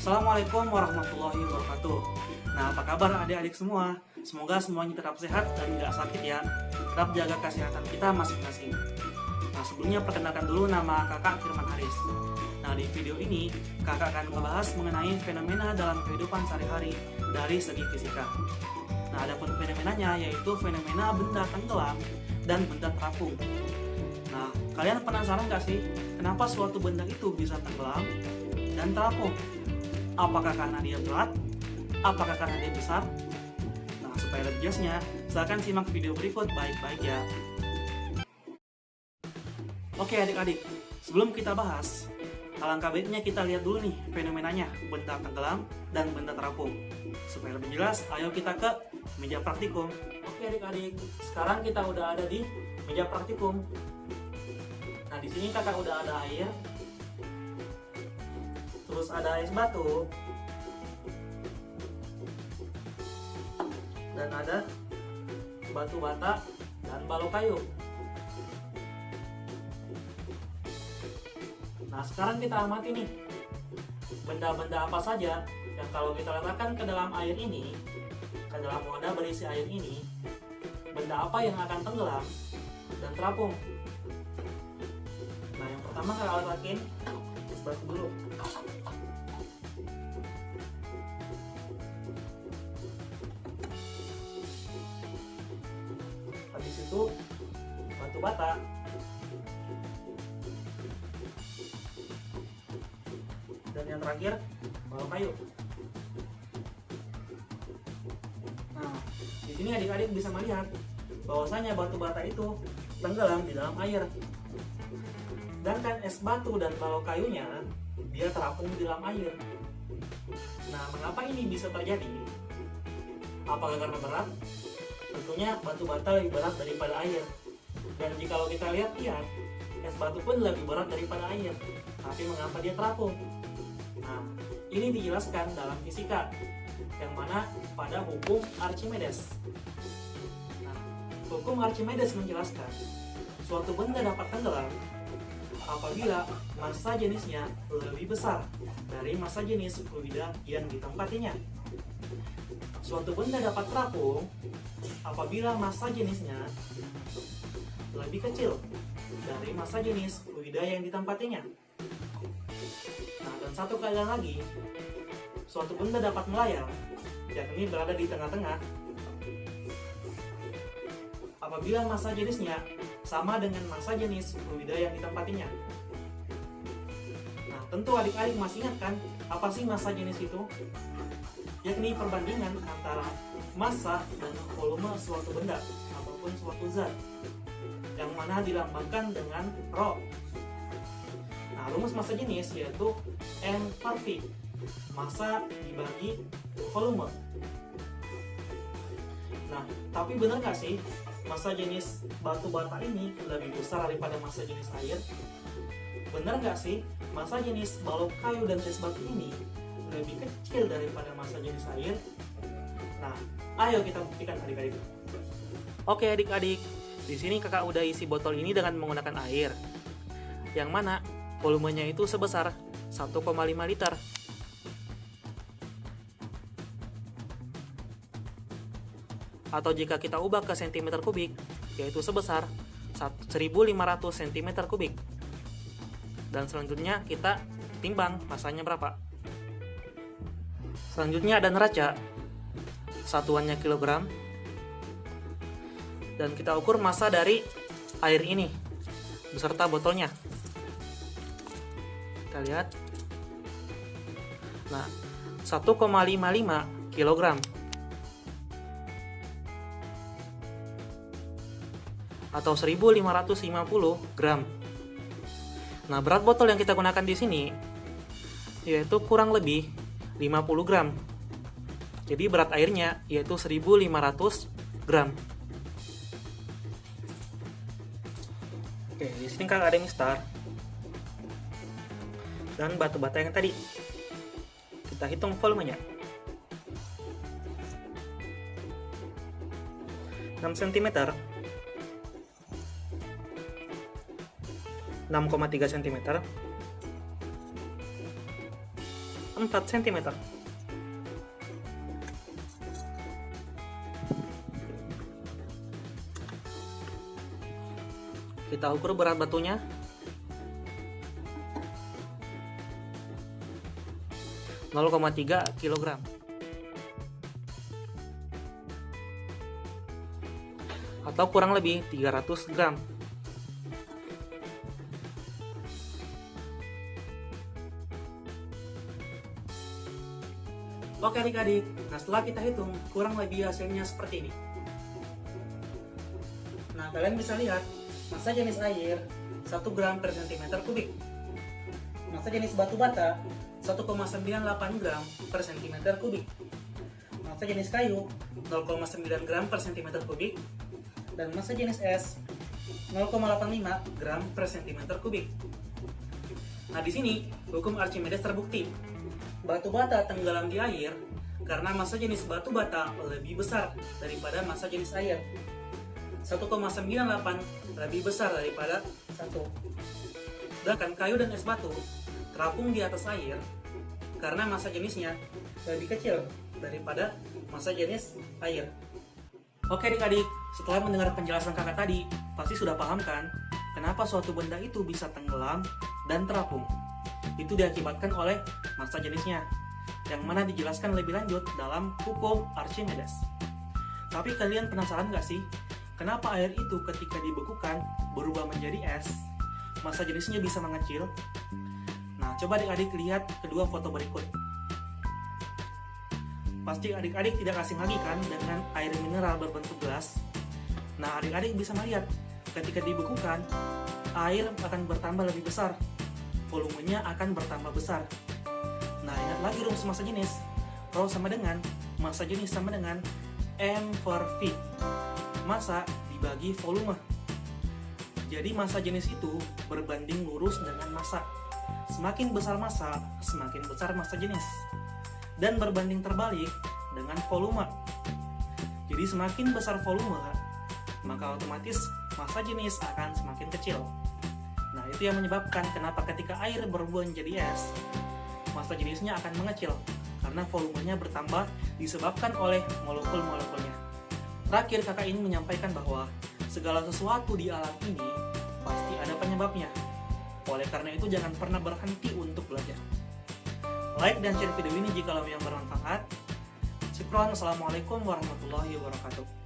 Assalamualaikum warahmatullahi wabarakatuh. Nah, apa kabar adik-adik semua? Semoga semuanya tetap sehat dan nggak sakit ya. Tetap jaga kesehatan kita masing-masing. Nah, sebelumnya perkenalkan dulu nama kakak Firman Haris. Nah, di video ini kakak akan membahas mengenai fenomena dalam kehidupan sehari-hari dari segi fisika. Nah, adapun fenomenanya yaitu fenomena benda tenggelam dan benda terapung. Nah, kalian penasaran nggak sih kenapa suatu benda itu bisa tenggelam dan terapung? Apakah karena dia berat? Apakah karena dia besar? Nah, supaya lebih jelasnya, silahkan simak video berikut baik-baik ya. Oke adik-adik, sebelum kita bahas, alangkah baiknya kita lihat dulu nih fenomenanya benda tenggelam dan benda terapung. Supaya lebih jelas, ayo kita ke meja praktikum. Oke adik-adik, sekarang kita udah ada di meja praktikum. Nah, di sini kakak udah ada air, terus ada es batu, dan ada batu bata dan balok kayu. Nah, sekarang kita amati nih benda-benda apa saja yang kalau kita letakkan ke dalam air ini, ke dalam wadah berisi air ini, benda apa yang akan tenggelam dan terapung. Nah, yang pertama kita letakin es batu dulu. Habis itu batu bata, dan yang terakhir balok kayu. Nah, di sini adik-adik bisa melihat bahwasanya batu bata itu tenggelam di dalam air. Sedangkan es batu dan balok kayunya dia terapung di dalam air. Nah, mengapa ini bisa terjadi? Apakah karena berat? Tentunya batu bata lebih berat daripada air. Dan jika kita lihat, es batu pun lebih berat daripada air. Tapi mengapa dia terapung? Nah, ini dijelaskan dalam fisika, yang mana pada hukum Archimedes. Nah, hukum Archimedes menjelaskan suatu benda dapat tenggelam apabila massa jenisnya lebih besar dari massa jenis fluida yang ditempatinya. Suatu benda dapat terapung apabila massa jenisnya lebih kecil dari massa jenis fluida yang ditempatinya. Nah, dan satu keadaan lagi, suatu benda dapat melayang, yakni berada di tengah-tengah, apabila massa jenisnya sama dengan massa jenis fluida yang ditempatinya. Nah, tentu adik-adik masih ingat kan, apa sih massa jenis itu? Yakni perbandingan antara massa dan volume suatu benda ataupun suatu zat, yang mana dilambangkan dengan rho. Nah, rumus massa jenis yaitu M per V, massa dibagi volume. Nah, tapi benar nggak sih massa jenis batu bata ini lebih besar daripada massa jenis air? Benar nggak sih massa jenis balok kayu dan es batu ini lebih kecil daripada massa jenis air? Nah, ayo kita buktikan adik-adik. Oke adik-adik, di sini kakak udah isi botol ini dengan menggunakan air, yang mana volumenya itu sebesar 1,5 liter. Atau jika kita ubah ke cm kubik, yaitu sebesar 1500 cm kubik. Dan selanjutnya kita timbang masanya berapa. Selanjutnya ada neraca, satuannya kilogram, dan kita ukur massa dari air ini beserta botolnya. Kita lihat. Nah, 1,55 kg. Atau 1550 gram. Nah, berat botol yang kita gunakan di sini yaitu kurang lebih 50 gram. Jadi berat airnya yaitu 1500 gram. Oke, di sini kan ada mistar dan batu bata yang tadi. Kita hitung volumenya. 6 cm, 6,3 cm, 4 cm. Kita ukur berat batunya. 0,3 kg. Atau kurang lebih 300 gram. Oke adik-adik, nah setelah kita hitung, kurang lebih hasilnya seperti ini. Nah kalian bisa lihat, massa jenis air 1 gram per cm kubik. Massa jenis batu bata 1,98 gram per cm kubik. Massa jenis kayu 0,9 gram per cm kubik. Dan massa jenis es 0,85 gram per cm kubik. Nah di sini hukum Archimedes terbukti. Batu bata tenggelam di air karena massa jenis batu bata lebih besar daripada massa jenis air. 1,98 lebih besar daripada 1. Sedangkan kayu dan es batu terapung di atas air karena massa jenisnya lebih kecil daripada massa jenis air. Oke adik-adik, setelah mendengar penjelasan kakak tadi, pasti sudah paham kan kenapa suatu benda itu bisa tenggelam dan terapung. Itu diakibatkan oleh massa jenisnya, yang mana dijelaskan lebih lanjut dalam hukum Archimedes. Tapi kalian penasaran gak sih, kenapa air itu ketika dibekukan berubah menjadi es, massa jenisnya bisa mengecil? Nah, coba adik-adik lihat kedua foto berikut. Pasti adik-adik tidak asing lagi kan dengan air mineral berbentuk gelas. Nah, adik-adik bisa melihat ketika dibekukan, air akan bertambah lebih besar, volumenya akan bertambah besar. Nah, ingat lagi rumus massa jenis. Rho sama dengan massa jenis sama dengan M per V. Massa dibagi volume. Jadi massa jenis itu berbanding lurus dengan massa. Semakin besar massa, semakin besar massa jenis. Dan berbanding terbalik dengan volume. Jadi semakin besar volume, maka otomatis massa jenis akan semakin kecil. Nah, itu yang menyebabkan kenapa ketika air berubah menjadi es, massa jenisnya akan mengecil, karena volumenya bertambah disebabkan oleh molekul-molekulnya. Terakhir, kakak ingin menyampaikan bahwa segala sesuatu di alam ini pasti ada penyebabnya. Oleh karena itu, jangan pernah berhenti untuk belajar. Like dan share video ini jika yang bermanfaat. Syukron, assalamualaikum warahmatullahi wabarakatuh.